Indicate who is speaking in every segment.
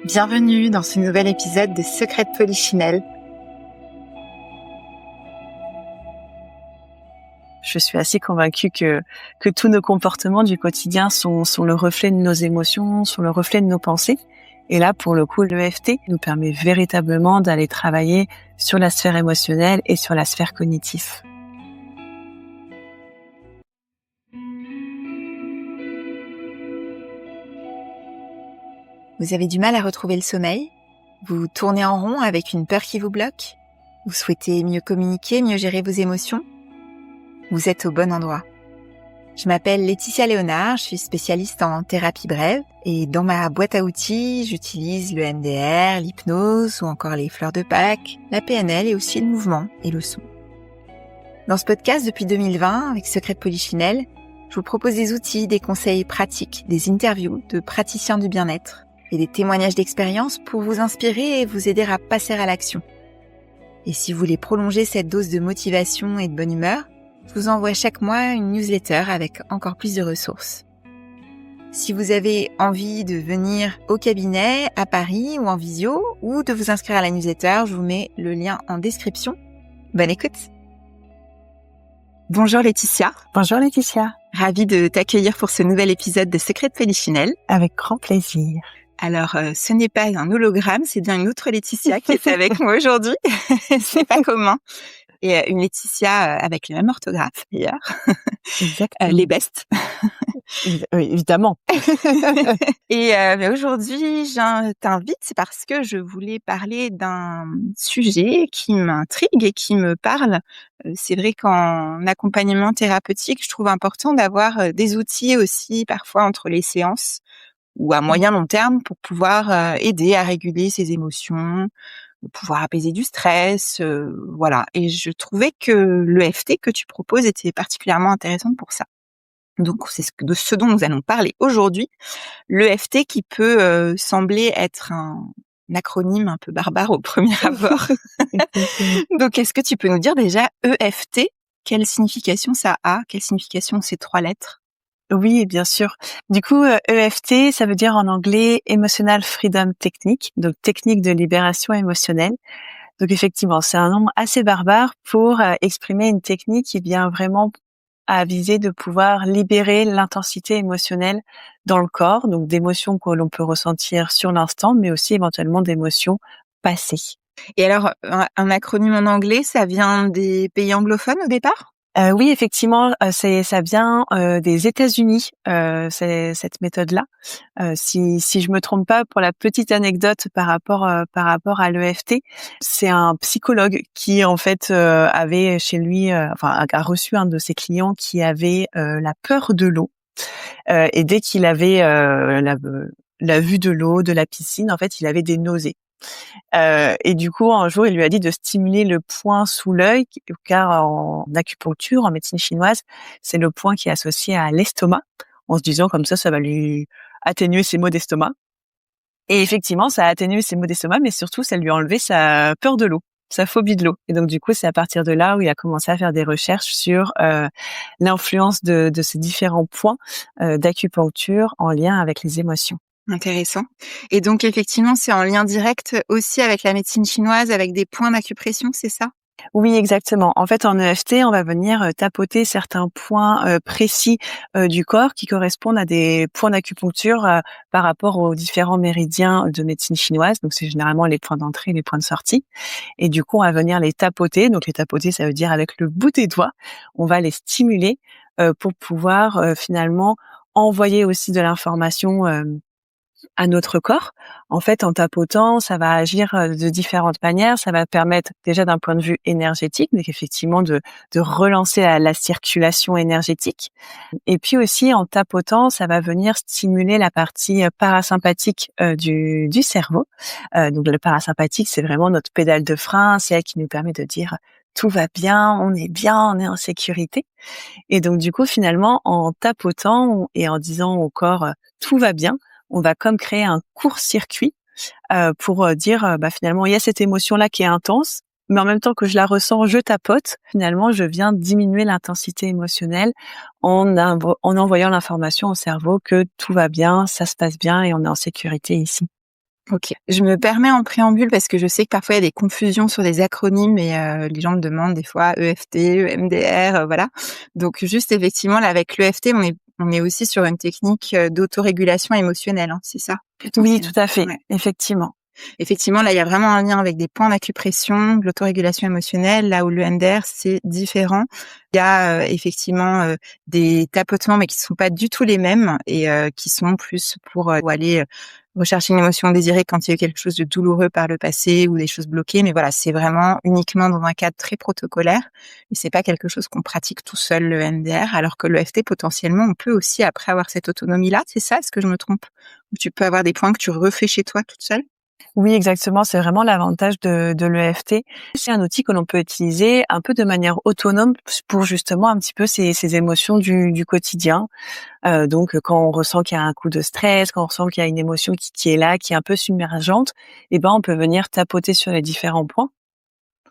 Speaker 1: Bienvenue dans ce nouvel épisode de Secrets de Polichinelle. Je suis assez convaincue que tous nos comportements du quotidien sont le reflet de nos émotions, sont le reflet de nos pensées. Et là, pour le coup, l'EFT nous permet véritablement d'aller travailler sur la sphère émotionnelle et sur la sphère cognitive. Vous avez du mal à retrouver le sommeil? Vous tournez en rond avec une peur qui vous bloque? Vous souhaitez mieux communiquer, mieux gérer vos émotions? Vous êtes au bon endroit. Je m'appelle Laetitia Léonard, je suis spécialiste en thérapie brève et dans ma boîte à outils, j'utilise le MDR, l'hypnose ou encore les fleurs de Pâques, la PNL et aussi le mouvement et le son. Dans ce podcast depuis 2020, avec Secrets de Polichinelle, je vous propose des outils, des conseils pratiques, des interviews de praticiens du bien-être et des témoignages d'expérience pour vous inspirer et vous aider à passer à l'action. Et si vous voulez prolonger cette dose de motivation et de bonne humeur, je vous envoie chaque mois une newsletter avec encore plus de ressources. Si vous avez envie de venir au cabinet, à Paris ou en visio, ou de vous inscrire à la newsletter, je vous mets le lien en description. Bonne écoute! Bonjour Laetitia.
Speaker 2: Bonjour Laetitia.
Speaker 1: Ravie de t'accueillir pour ce nouvel épisode de Secrets de Polichinelle.
Speaker 2: Avec grand plaisir.
Speaker 1: Alors, ce n'est pas un hologramme, c'est bien une autre Laetitia qui est avec moi aujourd'hui. C'est pas commun. Et une Laetitia avec le même orthographe, d'ailleurs.
Speaker 2: Exactement.
Speaker 1: Les bestes.
Speaker 2: Oui, évidemment.
Speaker 1: Et mais aujourd'hui, je t'invite, c'est parce que je voulais parler d'un sujet qui m'intrigue et qui me parle. C'est vrai qu'en accompagnement thérapeutique, je trouve important d'avoir des outils aussi, parfois entre les séances, ou à moyen long terme pour pouvoir aider à réguler ses émotions, pouvoir apaiser du stress, voilà. Et je trouvais que l'EFT que tu proposes était particulièrement intéressante pour ça. Donc c'est de ce dont nous allons parler aujourd'hui. L'EFT qui peut sembler être un acronyme un peu barbare au premier abord. Donc est-ce que tu peux nous dire déjà EFT, quelle signification ça a? Quelle signification ont ces 3 lettres?
Speaker 2: Oui, bien sûr. Du coup, EFT, ça veut dire en anglais Emotional Freedom Technique, donc technique de libération émotionnelle. Donc effectivement, c'est un nom assez barbare pour exprimer une technique qui vient vraiment à viser de pouvoir libérer l'intensité émotionnelle dans le corps, donc d'émotions que l'on peut ressentir sur l'instant, mais aussi éventuellement d'émotions passées.
Speaker 1: Et alors, un acronyme en anglais, ça vient des pays anglophones au départ?
Speaker 2: Oui, effectivement, ça vient des États-Unis, cette méthode-là. Si je me trompe pas, pour la petite anecdote par rapport à l'EFT, c'est un psychologue qui en fait avait chez lui, a reçu un de ses clients qui avait la peur de l'eau, et dès qu'il avait la vue de l'eau, de la piscine, en fait, il avait des nausées. Et du coup, un jour, il lui a dit de stimuler le point sous l'œil, car en acupuncture, en médecine chinoise, c'est le point qui est associé à l'estomac, en se disant comme ça va lui atténuer ses maux d'estomac. Et effectivement, ça a atténué ses maux d'estomac, mais surtout, ça lui a enlevé sa peur de l'eau, sa phobie de l'eau. Et donc, du coup, c'est à partir de là où il a commencé à faire des recherches sur l'influence de ces différents points d'acupuncture en lien avec les émotions.
Speaker 1: Intéressant. Et donc, effectivement, c'est en lien direct aussi avec la médecine chinoise, avec des points d'acupression, c'est ça?
Speaker 2: Oui, exactement. En fait, en EFT, on va venir tapoter certains points précis du corps qui correspondent à des points d'acupuncture par rapport aux différents méridiens de médecine chinoise. Donc, c'est généralement les points d'entrée et les points de sortie. Et du coup, on va venir les tapoter. Donc, les tapoter, ça veut dire avec le bout des doigts. On va les stimuler pour pouvoir finalement envoyer aussi de l'information à notre corps. En fait, en tapotant, ça va agir de différentes manières. Ça va permettre déjà d'un point de vue énergétique, donc effectivement de relancer la circulation énergétique. Et puis aussi, en tapotant, ça va venir stimuler la partie parasympathique du cerveau. Donc le parasympathique, c'est vraiment notre pédale de frein, c'est elle qui nous permet de dire tout va bien, on est en sécurité. Et donc du coup, finalement, en tapotant et en disant au corps tout va bien, on va comme créer un court-circuit pour dire finalement il y a cette émotion-là qui est intense, mais en même temps que je la ressens, je tapote. Finalement, je viens diminuer l'intensité émotionnelle en envoyant l'information au cerveau que tout va bien, ça se passe bien et on est en sécurité ici.
Speaker 1: OK. Je me permets en préambule parce que je sais que parfois il y a des confusions sur des acronymes et les gens me demandent des fois EFT, EMDR, voilà. Donc juste effectivement là avec l'EFT, on est aussi sur une technique, d'autorégulation émotionnelle, hein, c'est ça?
Speaker 2: Oui,
Speaker 1: Potentiellement?
Speaker 2: tout à fait,
Speaker 1: Ouais.
Speaker 2: effectivement.
Speaker 1: Effectivement, là, il y a vraiment un lien avec des points d'acupression, de l'autorégulation émotionnelle, là où le NDR, c'est différent. Il y a, effectivement, des tapotements, mais qui sont pas du tout les mêmes et qui sont plus pour aller, rechercher une émotion désirée quand il y a eu quelque chose de douloureux par le passé ou des choses bloquées. Mais voilà, c'est vraiment uniquement dans un cadre très protocolaire et c'est pas quelque chose qu'on pratique tout seul, le NDR, alors que l'EFT, potentiellement, on peut aussi après avoir cette autonomie-là. C'est ça? Est-ce que je me trompe? Ou tu peux avoir des points que tu refais chez toi toute seule?
Speaker 2: Oui, exactement, c'est vraiment l'avantage de l'EFT. C'est un outil que l'on peut utiliser un peu de manière autonome pour justement un petit peu ces émotions du quotidien. Donc quand on ressent qu'il y a un coup de stress, quand on ressent qu'il y a une émotion qui est là, qui est un peu submergente, eh ben, on peut venir tapoter sur les différents points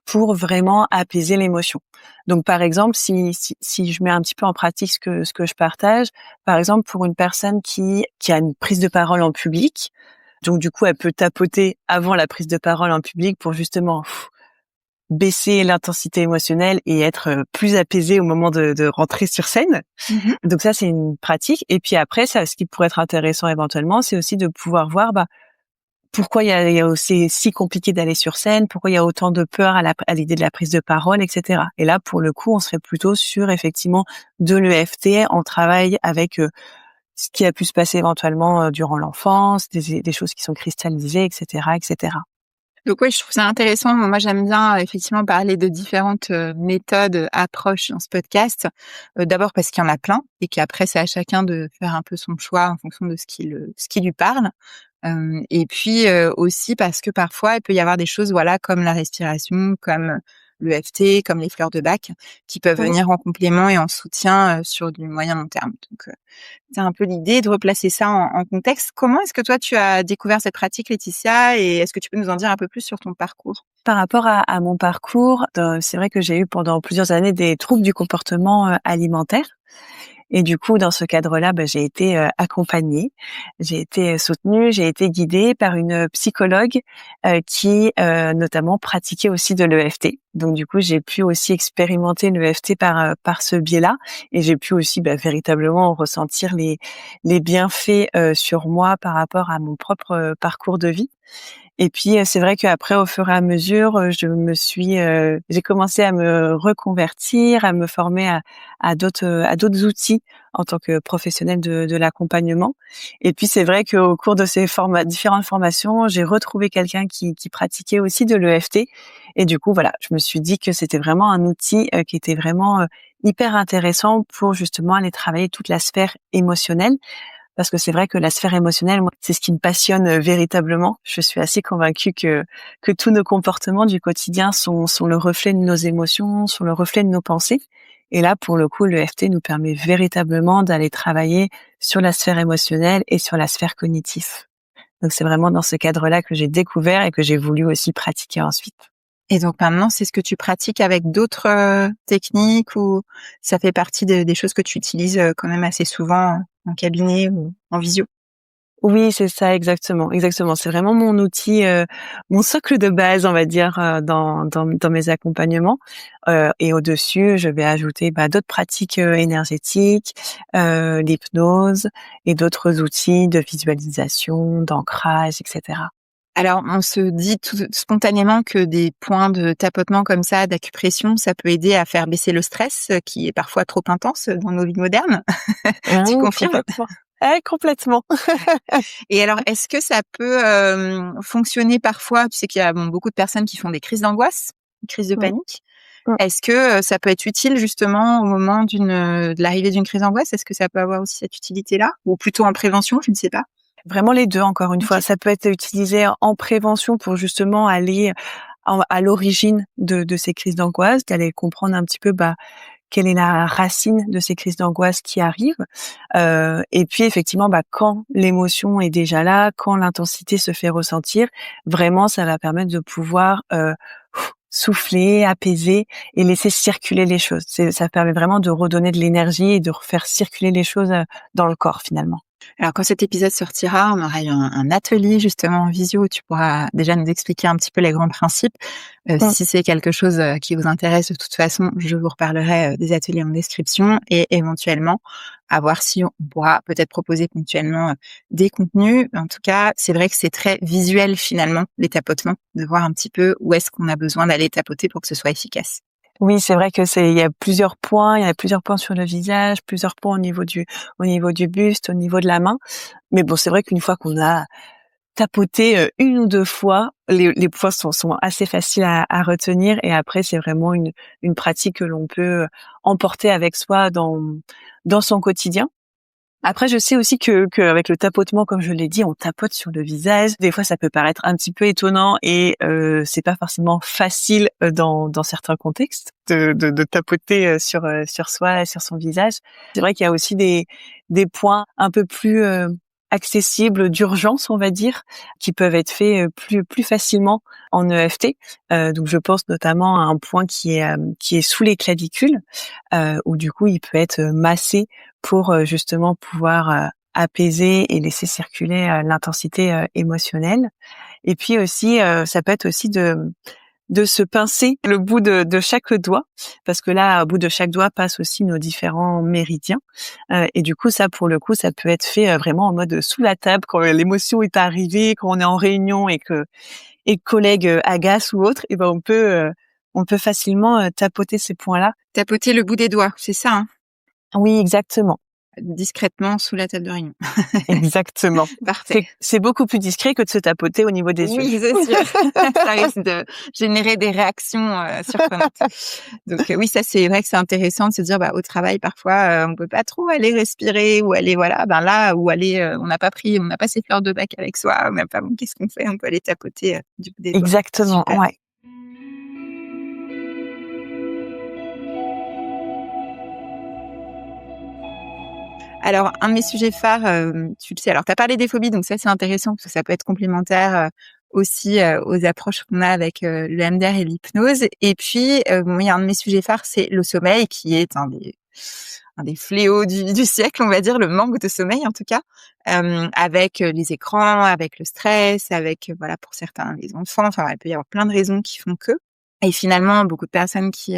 Speaker 2: pour vraiment apaiser l'émotion. Donc par exemple, si je mets un petit peu en pratique ce que je partage, par exemple pour une personne qui a une prise de parole en public, donc du coup elle peut tapoter avant la prise de parole en public pour justement baisser l'intensité émotionnelle et être plus apaisée au moment de rentrer sur scène.
Speaker 1: Mmh.
Speaker 2: Donc ça c'est une pratique. Et puis après ça, ce qui pourrait être intéressant éventuellement, c'est aussi de pouvoir voir pourquoi c'est si compliqué d'aller sur scène, pourquoi il y a autant de peur à l'idée de la prise de parole, etc. Et là, pour le coup, on serait plutôt sur effectivement de l'EFT en travail avec ce qui a pu se passer éventuellement durant l'enfance, des choses qui sont cristallisées, etc., etc.
Speaker 1: Donc oui, je trouve ça intéressant. Moi, j'aime bien effectivement parler de différentes, méthodes, approches dans ce podcast. D'abord parce qu'il y en a plein et qu'après c'est à chacun de faire un peu son choix en fonction de ce qui lui parle. Et puis, aussi parce que parfois il peut y avoir des choses, voilà, comme la respiration, comme l'EFT, comme les fleurs de Bach, qui peuvent
Speaker 2: Oui.
Speaker 1: venir en complément et en soutien, sur du moyen long terme. Donc, c'est un peu l'idée de replacer ça en contexte. Comment est-ce que toi tu as découvert cette pratique, Laetitia, et est-ce que tu peux nous en dire un peu plus sur ton parcours?
Speaker 2: Par rapport à mon parcours, c'est vrai que j'ai eu pendant plusieurs années des troubles du comportement alimentaire. Et du coup, dans ce cadre-là, j'ai été accompagnée, j'ai été soutenue, j'ai été guidée par une psychologue qui notamment pratiquait aussi de l'EFT. Donc du coup, j'ai pu aussi expérimenter l'EFT par ce biais-là, et j'ai pu aussi véritablement ressentir les bienfaits sur moi par rapport à mon propre parcours de vie. Et puis, c'est vrai qu'après, au fur et à mesure, j'ai commencé à me reconvertir, à me former à d'autres outils en tant que professionnelle de l'accompagnement. Et puis, c'est vrai qu'au cours de ces différentes formations, j'ai retrouvé quelqu'un qui pratiquait aussi de l'EFT. Et du coup, voilà, je me suis dit que c'était vraiment un outil, qui était vraiment, hyper intéressant pour justement aller travailler toute la sphère émotionnelle. Parce que c'est vrai que la sphère émotionnelle, moi, c'est ce qui me passionne véritablement. Je suis assez convaincue que tous nos comportements du quotidien sont le reflet de nos émotions, sont le reflet de nos pensées. Et là, pour le coup, l'EFT nous permet véritablement d'aller travailler sur la sphère émotionnelle et sur la sphère cognitive. Donc c'est vraiment dans ce cadre-là que j'ai découvert et que j'ai voulu aussi pratiquer ensuite.
Speaker 1: Et donc maintenant, c'est ce que tu pratiques avec d'autres, techniques, ou ça fait partie des choses que tu utilises, quand même assez souvent en cabinet ou en visio?
Speaker 2: Oui, c'est ça, exactement, exactement. C'est vraiment mon outil, mon socle de base, on va dire, dans mes accompagnements. Et au-dessus, je vais ajouter, d'autres pratiques, énergétiques, l'hypnose et d'autres outils de visualisation, d'ancrage, et cetera.
Speaker 1: Alors, on se dit tout spontanément que des points de tapotement comme ça, d'acupression, ça peut aider à faire baisser le stress, qui est parfois trop intense dans nos vies modernes. Tu confirmes?
Speaker 2: Complètement. Complètement.
Speaker 1: Et alors, est-ce que ça peut, fonctionner parfois? Tu sais qu'il y a, bon, beaucoup de personnes qui font des crises d'angoisse, des crises de
Speaker 2: Mmh,
Speaker 1: panique.
Speaker 2: mmh.
Speaker 1: Est-ce que, ça peut être utile justement au moment de l'arrivée d'une crise d'angoisse? Est-ce que ça peut avoir aussi cette utilité-là? Ou plutôt en prévention? Je ne sais pas.
Speaker 2: Vraiment les 2, encore une fois.
Speaker 1: OK.
Speaker 2: Ça peut être utilisé en prévention pour justement aller à l'origine de ces crises d'angoisse, d'aller comprendre un petit peu, quelle est la racine de ces crises d'angoisse qui arrivent. Et puis effectivement, quand l'émotion est déjà là, quand l'intensité se fait ressentir, vraiment ça va permettre de pouvoir souffler, apaiser et laisser circuler les choses. Ça permet vraiment de redonner de l'énergie et de refaire circuler les choses dans le corps finalement.
Speaker 1: Alors quand cet épisode sortira, on aura eu un atelier justement en visio où tu pourras déjà nous expliquer un petit peu les grands principes.
Speaker 2: Mmh.
Speaker 1: Si c'est quelque chose qui vous intéresse, de toute façon, je vous reparlerai des ateliers en description et éventuellement à voir si on pourra peut-être proposer ponctuellement des contenus. En tout cas, c'est vrai que c'est très visuel finalement, les tapotements, de voir un petit peu où est-ce qu'on a besoin d'aller tapoter pour que ce soit efficace.
Speaker 2: Oui, c'est vrai que il y a plusieurs points, il y a plusieurs points sur le visage, plusieurs points au niveau du buste, au niveau de la main. Mais bon, c'est vrai qu'une fois qu'on a tapoté 1 ou 2 fois, les points sont assez faciles à retenir et après c'est vraiment une pratique que l'on peut emporter avec soi dans son quotidien. Après, je sais aussi que avec le tapotement, comme je l'ai dit, on tapote sur le visage. Des fois, ça peut paraître un petit peu étonnant et c'est pas forcément facile dans certains contextes de tapoter sur soi, sur son visage. C'est vrai qu'il y a aussi des points un peu plus accessibles, d'urgence, on va dire, qui peuvent être faits plus facilement en EFT. Donc, je pense notamment à un point qui est sous les clavicules, où du coup, il peut être massé pour justement pouvoir apaiser et laisser circuler l'intensité émotionnelle. Et puis aussi, ça peut être aussi de se pincer le bout de chaque doigt, parce que là, au bout de chaque doigt passent aussi nos différents méridiens. Et du coup, ça, pour le coup, ça peut être fait vraiment en mode sous la table, quand l'émotion est arrivée, quand on est en réunion et que collègues agacent ou autre, et ben on peut facilement tapoter ces points-là.
Speaker 1: Tapoter le bout des doigts, c'est ça, hein?
Speaker 2: Oui, exactement.
Speaker 1: Discrètement sous la table de réunion.
Speaker 2: Exactement.
Speaker 1: Parfait.
Speaker 2: C'est beaucoup plus discret que de se tapoter au niveau des yeux.
Speaker 1: Oui, c'est sûr. Ça risque de générer des réactions surprenantes. Donc oui, ça c'est vrai que c'est intéressant de se dire au travail parfois on peut pas trop aller respirer ou aller voilà, là ou aller on n'a pas ses fleurs de bac avec soi, on n'a pas bon, qu'est-ce qu'on fait? On peut aller tapoter du bout des doigts.
Speaker 2: Exactement,
Speaker 1: Super.
Speaker 2: ouais.
Speaker 1: Alors, un de mes sujets phares, tu le sais, alors tu as parlé des phobies, donc ça c'est intéressant parce que ça peut être complémentaire aussi aux approches qu'on a avec le MDR et l'hypnose. Et puis, bon, il y a un de mes sujets phares, c'est le sommeil, qui est un des fléaux du siècle, on va dire, le manque de sommeil en tout cas, avec les écrans, avec le stress, avec voilà pour certains les enfants. Enfin, il peut y avoir plein de raisons qui font que. Et finalement, beaucoup de personnes qui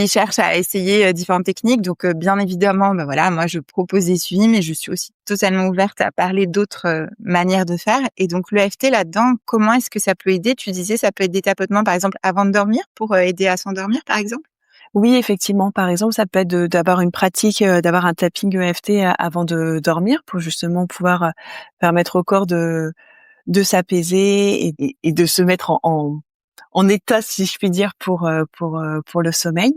Speaker 1: cherchent à essayer différentes techniques. Donc, bien évidemment, voilà, moi, je propose des suivis, mais je suis aussi totalement ouverte à parler d'autres manières de faire. Et donc, l'EFT, là-dedans, comment est-ce que ça peut aider? Tu disais, ça peut être des tapotements, par exemple, avant de dormir, pour aider à s'endormir, par exemple?
Speaker 2: Oui, effectivement, par exemple, ça peut être d'avoir une pratique, d'avoir un tapping EFT avant de dormir pour justement pouvoir permettre au corps de s'apaiser et de se mettre en état, si je puis dire, pour le sommeil.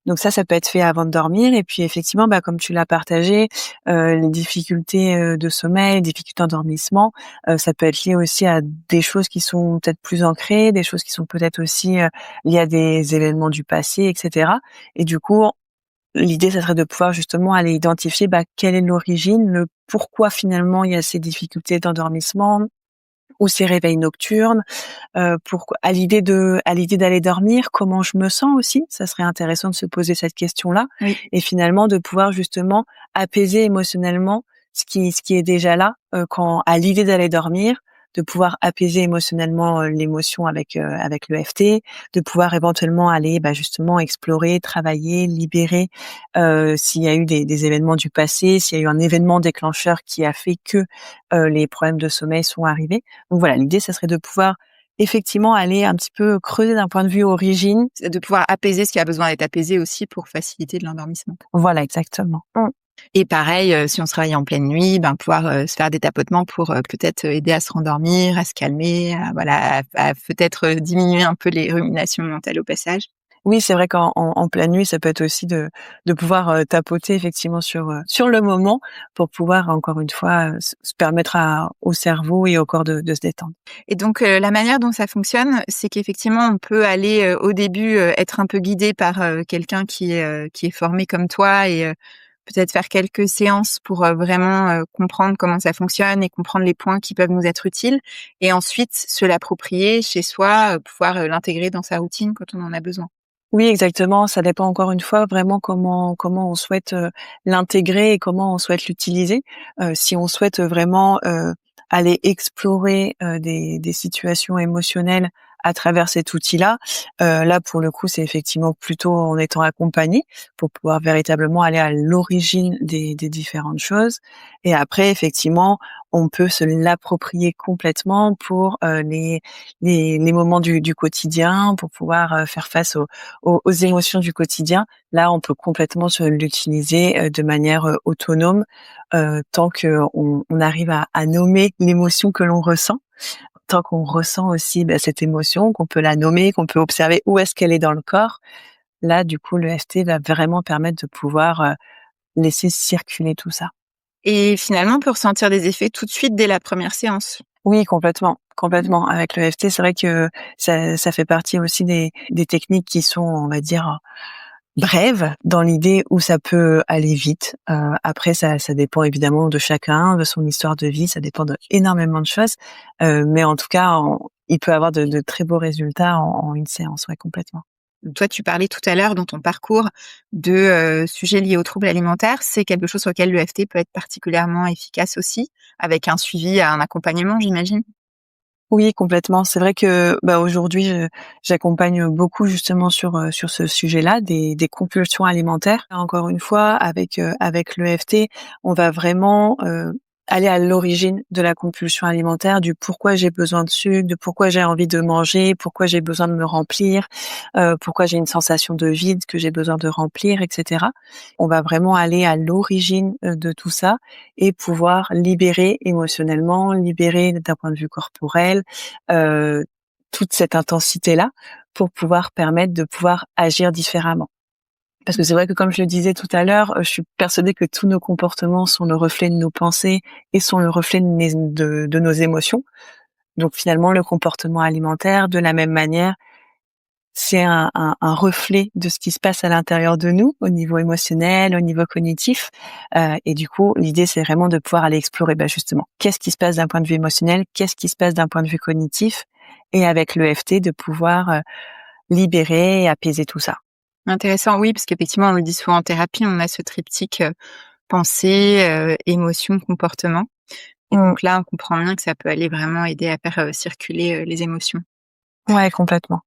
Speaker 2: Donc ça peut être fait avant de dormir. Et puis effectivement, comme tu l'as partagé, les difficultés de sommeil, difficultés d'endormissement, ça peut être lié aussi à des choses qui sont peut-être plus ancrées, des choses qui sont peut-être aussi liées à des événements du passé, etc. Et du coup, l'idée, ça serait de pouvoir justement aller identifier quelle est l'origine, le pourquoi finalement il y a ces difficultés d'endormissement ou ces réveils nocturnes, à l'idée d'aller dormir, comment je me sens aussi? Ça serait intéressant de se poser cette question-là
Speaker 1: Oui.
Speaker 2: et finalement de pouvoir justement apaiser émotionnellement ce qui est déjà là, quand à l'idée d'aller dormir, de pouvoir apaiser émotionnellement, l'émotion avec l'EFT, de pouvoir éventuellement aller, justement explorer, travailler, libérer, s'il y a eu des événements du passé, s'il y a eu un événement déclencheur qui a fait que, les problèmes de sommeil sont arrivés. Donc voilà, l'idée, ça serait de pouvoir effectivement aller un petit peu creuser d'un point de vue origine.
Speaker 1: De pouvoir apaiser ce qui a besoin d'être apaisé aussi pour faciliter de l'endormissement.
Speaker 2: Voilà, exactement.
Speaker 1: Et pareil, si on se réveille en pleine nuit, pouvoir se faire des tapotements pour peut-être aider à se rendormir, à se calmer, à peut-être diminuer un peu les ruminations mentales au passage.
Speaker 2: Oui, c'est vrai en pleine nuit, ça peut être aussi de pouvoir tapoter effectivement sur le moment pour pouvoir encore une fois se permettre au cerveau et au corps de se détendre.
Speaker 1: Et donc la manière dont ça fonctionne, c'est qu'effectivement on peut aller au début être un peu guidé par quelqu'un qui est formé comme toi et peut-être faire quelques séances pour vraiment comprendre comment ça fonctionne et comprendre les points qui peuvent nous être utiles et ensuite se l'approprier chez soi, pouvoir l'intégrer dans sa routine quand on en a besoin.
Speaker 2: Oui, exactement. Ça dépend encore une fois vraiment comment on souhaite, l'intégrer et comment on souhaite l'utiliser. Si on souhaite vraiment, aller explorer, des situations émotionnelles à travers cet outil-là, là pour le coup, c'est effectivement plutôt en étant accompagné pour pouvoir véritablement aller à l'origine des différentes choses et après effectivement, on peut se l'approprier complètement pour, les moments du quotidien, pour pouvoir, faire face aux émotions du quotidien. Là, on peut complètement l'utiliser de manière autonome tant qu'on arrive à nommer l'émotion que l'on ressent, tant qu'on ressent aussi cette émotion, qu'on peut la nommer, qu'on peut observer où est-ce qu'elle est dans le corps. Là, du coup, le l'EFT va vraiment permettre de pouvoir laisser circuler tout ça.
Speaker 1: Et finalement, on peut ressentir des effets tout de suite dès la première séance.
Speaker 2: Oui, complètement, complètement. Avec le l'EFT, c'est vrai que ça fait partie aussi des techniques qui sont, on va dire, brève dans l'idée où ça peut aller vite. Après ça dépend évidemment de chacun, de son histoire de vie, ça dépend d'énormément de choses. Mais en tout cas, il peut avoir de très beaux résultats en une séance, ouais, complètement.
Speaker 1: Toi, tu parlais tout à l'heure dans ton parcours de sujets liés aux troubles alimentaires. C'est quelque chose sur lequel l'EFT peut être particulièrement efficace aussi, avec un suivi, un accompagnement, j'imagine?
Speaker 2: Oui, complètement. C'est vrai que, aujourd'hui, j'accompagne beaucoup justement sur ce sujet-là, des compulsions alimentaires. Encore une fois, avec l'EFT, on va vraiment, aller à l'origine de la compulsion alimentaire, du pourquoi j'ai besoin de sucre, de pourquoi j'ai envie de manger, pourquoi j'ai besoin de me remplir, pourquoi j'ai une sensation de vide que j'ai besoin de remplir et cetera. On va vraiment aller à l'origine, de tout ça et pouvoir libérer émotionnellement, libérer d'un point de vue corporel, heu, toute cette intensité-là pour pouvoir permettre de pouvoir agir différemment. Parce que c'est vrai que comme je le disais tout à l'heure, je suis persuadée que tous nos comportements sont le reflet de nos pensées et sont le reflet de nos émotions. Donc finalement, le comportement alimentaire, de la même manière, c'est un reflet de ce qui se passe à l'intérieur de nous, au niveau émotionnel, au niveau cognitif. Et du coup, l'idée, c'est vraiment de pouvoir aller explorer, justement, qu'est-ce qui se passe d'un point de vue émotionnel, qu'est-ce qui se passe d'un point de vue cognitif, et avec l'EFT, de pouvoir libérer et apaiser tout ça.
Speaker 1: Intéressant, oui, parce qu'effectivement, on le dit souvent en thérapie, on a ce triptyque, pensée, émotion, comportement. Et
Speaker 2: Mmh.
Speaker 1: donc là, on comprend bien que ça peut aller vraiment aider à faire, circuler, les émotions.
Speaker 2: Ouais, complètement.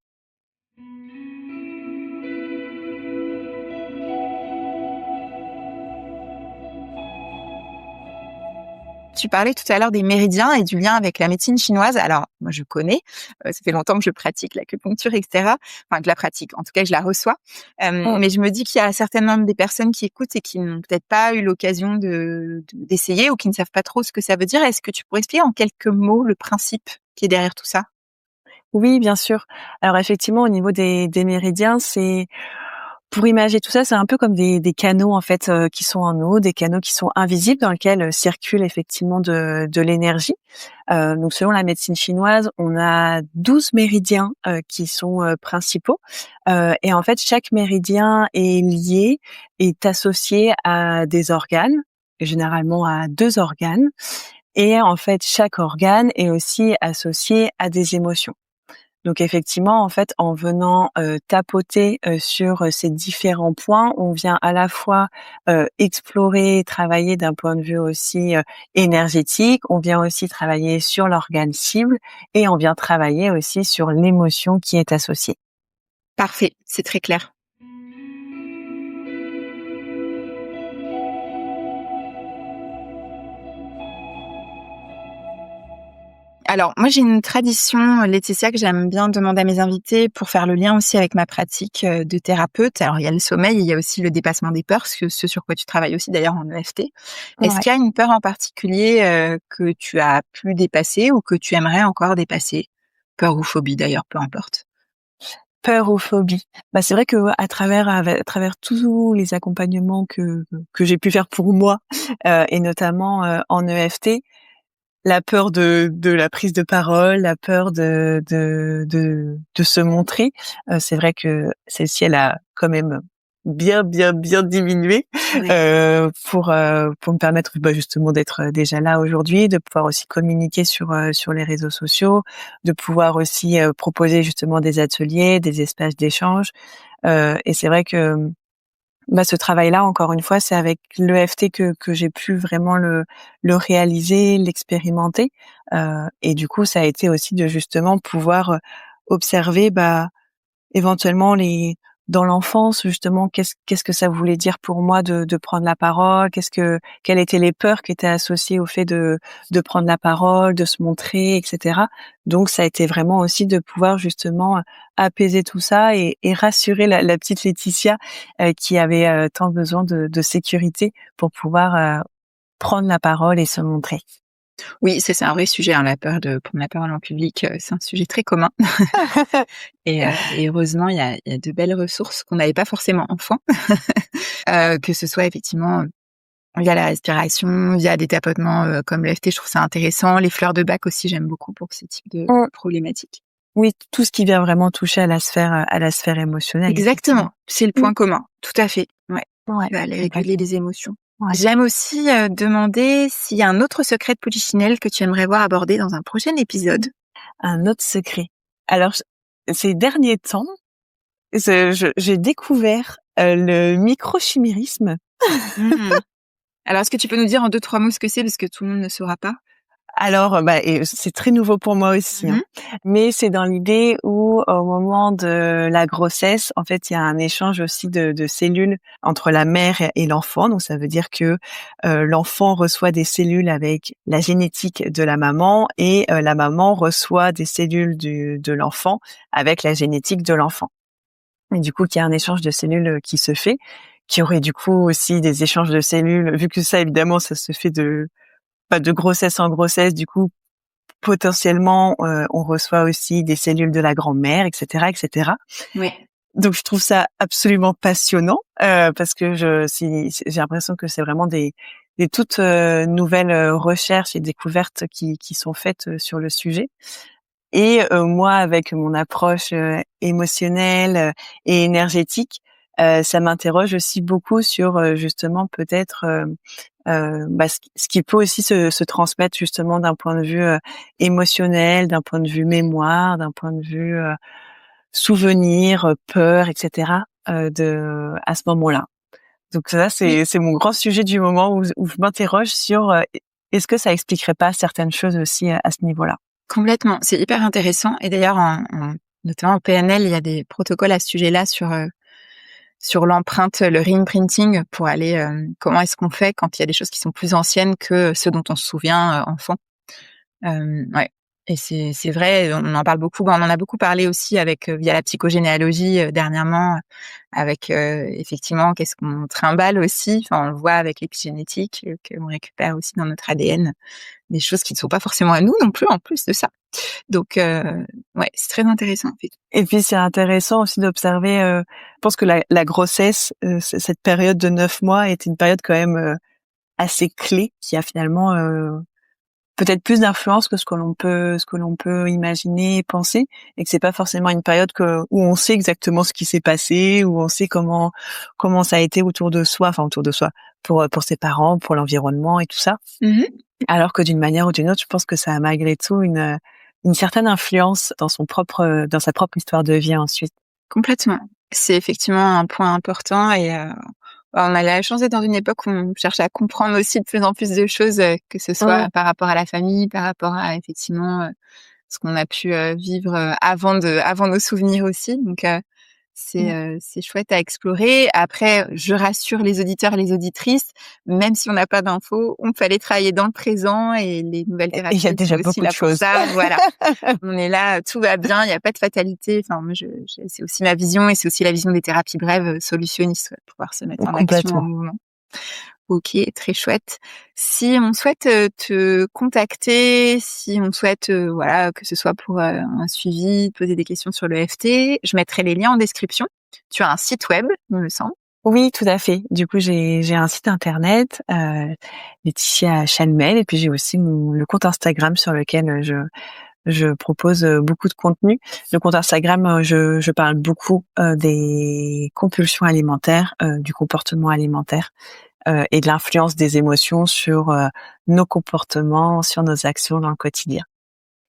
Speaker 1: Tu parlais tout à l'heure des méridiens et du lien avec la médecine chinoise. Alors, moi, je connais, ça fait longtemps que je pratique l'acupuncture et cetera. Enfin, que je la pratique, en tout cas, je la reçois.
Speaker 2: Mmh.
Speaker 1: Mais je me dis qu'il y a certainement des personnes qui écoutent et qui n'ont peut-être pas eu l'occasion d'essayer ou qui ne savent pas trop ce que ça veut dire. Est-ce que tu pourrais expliquer en quelques mots le principe qui est derrière tout ça?
Speaker 2: Oui, bien sûr. Alors effectivement, au niveau des méridiens, c'est pour imager tout ça, c'est un peu comme des canaux en fait, qui sont en eau, des canaux qui sont invisibles dans lesquels, circule effectivement de l'énergie. Donc selon la médecine chinoise, on a 12 méridiens, qui sont, principaux, et en fait chaque méridien est associé à des organes, généralement à 2 organes, et en fait chaque organe est aussi associé à des émotions. Donc effectivement, en fait, en venant, tapoter, sur, ces différents points, on vient à la fois, explorer, travailler d'un point de vue aussi, énergétique, on vient aussi travailler sur l'organe cible et on vient travailler aussi sur l'émotion qui est associée.
Speaker 1: Parfait, c'est très clair. Alors, moi, j'ai une tradition, Laetitia, que j'aime bien demander à mes invités pour faire le lien aussi avec ma pratique, de thérapeute. Alors, il y a le sommeil, il y a aussi le dépassement des peurs, ce sur quoi tu travailles aussi d'ailleurs en EFT. Est-ce
Speaker 2: Ouais.
Speaker 1: qu'il y a une peur en particulier, que tu as pu dépasser ou que tu aimerais encore dépasser? Peur ou phobie d'ailleurs, peu importe.
Speaker 2: Peur ou phobie? C'est vrai que à travers tous les accompagnements que j'ai pu faire pour moi, et notamment, en EFT, la peur de la prise de parole, la peur de se montrer, c'est vrai que celle-ci, elle a quand même bien, bien, bien diminué,
Speaker 1: Ouais.
Speaker 2: pour me permettre, justement d'être, déjà là aujourd'hui, de pouvoir aussi communiquer sur les réseaux sociaux, de pouvoir aussi, proposer justement des ateliers, des espaces d'échange. Et c'est vrai que ce travail-là, encore une fois, c'est avec l'EFT que j'ai pu vraiment le réaliser, l'expérimenter. Et du coup, ça a été aussi de justement pouvoir observer, éventuellement dans l'enfance, justement, qu'est-ce que ça voulait dire pour moi de prendre la parole, quelles étaient les peurs qui étaient associées au fait de prendre la parole, de se montrer, etc. Donc ça a été vraiment aussi de pouvoir justement apaiser tout ça et rassurer la petite Laetitia qui avait tant besoin de sécurité pour pouvoir prendre la parole et se montrer.
Speaker 1: Oui, c'est un vrai sujet, hein, la peur de prendre la parole en public, c'est un sujet très commun. Et heureusement, il y a de belles ressources qu'on n'avait pas forcément enfant, que ce soit effectivement via la respiration, via des tapotements, comme l'EFT, je trouve ça intéressant. Les fleurs de bac aussi, j'aime beaucoup pour ce type de problématiques.
Speaker 2: Oui, tout ce qui vient vraiment toucher à la sphère émotionnelle.
Speaker 1: Exactement, c'est le point commun, tout à fait, ouais.
Speaker 2: Ouais,
Speaker 1: Qui va aller réguler les émotions.
Speaker 2: ouais.
Speaker 1: J'aime aussi, demander s'il y a un autre secret de Polichinelle que tu aimerais voir abordé dans un prochain épisode?
Speaker 2: Un autre secret. Alors, ces derniers temps, j'ai découvert le microchimérisme.
Speaker 1: Mmh. Alors, est-ce que tu peux nous dire en 2-3 mots ce que c'est? Parce que tout le monde ne saura pas.
Speaker 2: Alors, et c'est très nouveau pour moi aussi, hein.
Speaker 1: Mmh.
Speaker 2: Mais c'est dans l'idée où, au moment de la grossesse, en fait, il y a un échange aussi de cellules entre la mère et l'enfant. Donc, ça veut dire que l'enfant reçoit des cellules avec la génétique de la maman et la maman reçoit des cellules de l'enfant avec la génétique de l'enfant. Et du coup, qu'il y a un échange de cellules qui se fait, qu'il y aurait du coup aussi des échanges de cellules, vu que ça, évidemment, ça se fait de grossesse en grossesse. Du coup, potentiellement, on reçoit aussi des cellules de la grand-mère, etc., etc.
Speaker 1: Ouais.
Speaker 2: Donc, je trouve ça absolument passionnant parce que j'ai l'impression que c'est vraiment des toutes nouvelles recherches et découvertes qui sont faites sur le sujet. Et moi, avec mon approche émotionnelle et énergétique, ça m'interroge aussi beaucoup sur justement peut-être ce qui peut aussi se transmettre justement d'un point de vue émotionnel, d'un point de vue mémoire, d'un point de vue souvenir, peur, etc. À ce moment-là. Donc ça,
Speaker 1: Oui,
Speaker 2: c'est mon grand sujet du moment où je m'interroge sur est-ce que ça expliquerait pas certaines choses aussi à ce niveau-là.
Speaker 1: complètement. C'est hyper intéressant et d'ailleurs notamment en PNL, il y a des protocoles à ce sujet-là sur l'empreinte, le reimprinting pour aller, comment est-ce qu'on fait quand il y a des choses qui sont plus anciennes que ce dont on se souvient, enfant. Ouais, et c'est vrai, on en parle beaucoup. On en a beaucoup parlé aussi avec, via la psychogénéalogie, dernièrement, avec, effectivement, qu'est-ce qu'on trimballe aussi. Enfin, on le voit avec l'épigénétique, qu'on récupère aussi dans notre ADN, des choses qui ne sont pas forcément à nous non plus, en plus de ça. Donc, ouais, c'est très intéressant, en fait.
Speaker 2: Et puis c'est intéressant aussi d'observer. Je pense que la grossesse, cette période de 9 mois est une période quand même assez clé qui a finalement peut-être plus d'influence que ce que l'on peut imaginer et penser, et que c'est pas forcément une période où on sait exactement ce qui s'est passé, où on sait comment ça a été autour de soi pour ses parents, pour l'environnement et tout ça.
Speaker 1: Mmh.
Speaker 2: Alors que d'une manière ou d'une autre, je pense que ça a malgré tout une certaine influence dans sa propre histoire de vie ensuite.
Speaker 1: Complètement. C'est effectivement un point important et on a la chance d'être dans une époque où on cherche à comprendre aussi de plus en plus de choses, que ce soit par rapport à la famille, par rapport à effectivement, ce qu'on a pu, vivre, avant nos souvenirs aussi. Donc
Speaker 2: Mmh.
Speaker 1: c'est chouette à explorer. Après, je rassure les auditeurs et les auditrices, même si on n'a pas d'infos, on peut aller travailler dans le présent et les nouvelles
Speaker 2: Et il y a
Speaker 1: thérapeutes sont
Speaker 2: déjà
Speaker 1: aussi
Speaker 2: beaucoup de
Speaker 1: là pour
Speaker 2: choses.
Speaker 1: ça. Voilà. On est là, tout va bien, il y a pas de fatalité. Enfin, moi, c'est aussi ma vision et c'est aussi la vision des thérapies brèves, solutionnistes, ouais, pouvoir se mettre en action, en
Speaker 2: Complètement.
Speaker 1: mouvement. OK, très chouette. Si on souhaite, te contacter, si on souhaite, voilà, que ce soit pour, un suivi, poser des questions sur l'EFT, je mettrai les liens en description. Tu as un site web, il me semble.
Speaker 2: Oui, tout à fait. Du coup, j'ai un site internet, Laetitia Chanmel, et puis j'ai aussi le compte Instagram sur lequel je propose beaucoup de contenu. Le compte Instagram, je parle beaucoup des compulsions alimentaires, du comportement alimentaire et de l'influence des émotions sur nos comportements, sur nos actions dans le quotidien.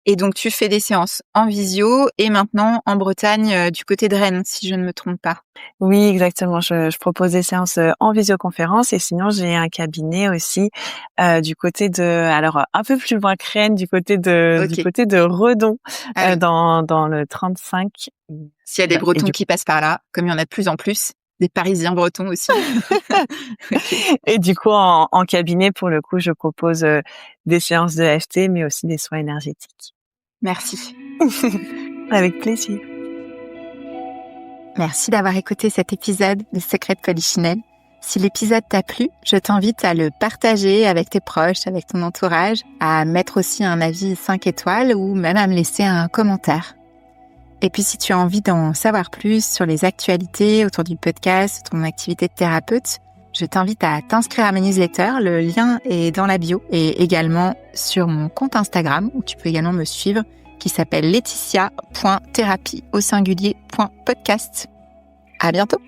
Speaker 1: Et donc, tu fais des séances en visio et maintenant en Bretagne, du côté de Rennes, si je ne me trompe pas.
Speaker 2: Oui, exactement. Je propose des séances en visioconférence et sinon j'ai un cabinet aussi du côté de, alors un peu plus loin que Rennes, du côté de Redon,
Speaker 1: Ah oui.
Speaker 2: dans le 35.
Speaker 1: S'il y a des Bretons qui passent par là, comme il y en a de plus en plus, des Parisiens bretons aussi. Okay.
Speaker 2: Et du coup, en cabinet, pour le coup, je propose des séances de EFT, mais aussi des soins énergétiques.
Speaker 1: Merci.
Speaker 2: Avec plaisir.
Speaker 1: Merci d'avoir écouté cet épisode de Secrets de Polichinelle. Si l'épisode t'a plu, je t'invite à le partager avec tes proches, avec ton entourage, à mettre aussi un avis 5 étoiles ou même à me laisser un commentaire. Et puis si tu as envie d'en savoir plus sur les actualités autour du podcast, ton activité de thérapeute, je t'invite à t'inscrire à ma newsletter. Le lien est dans la bio et également sur mon compte Instagram où tu peux également me suivre qui s'appelle laetitia.thérapie au singulier.podcast. À bientôt!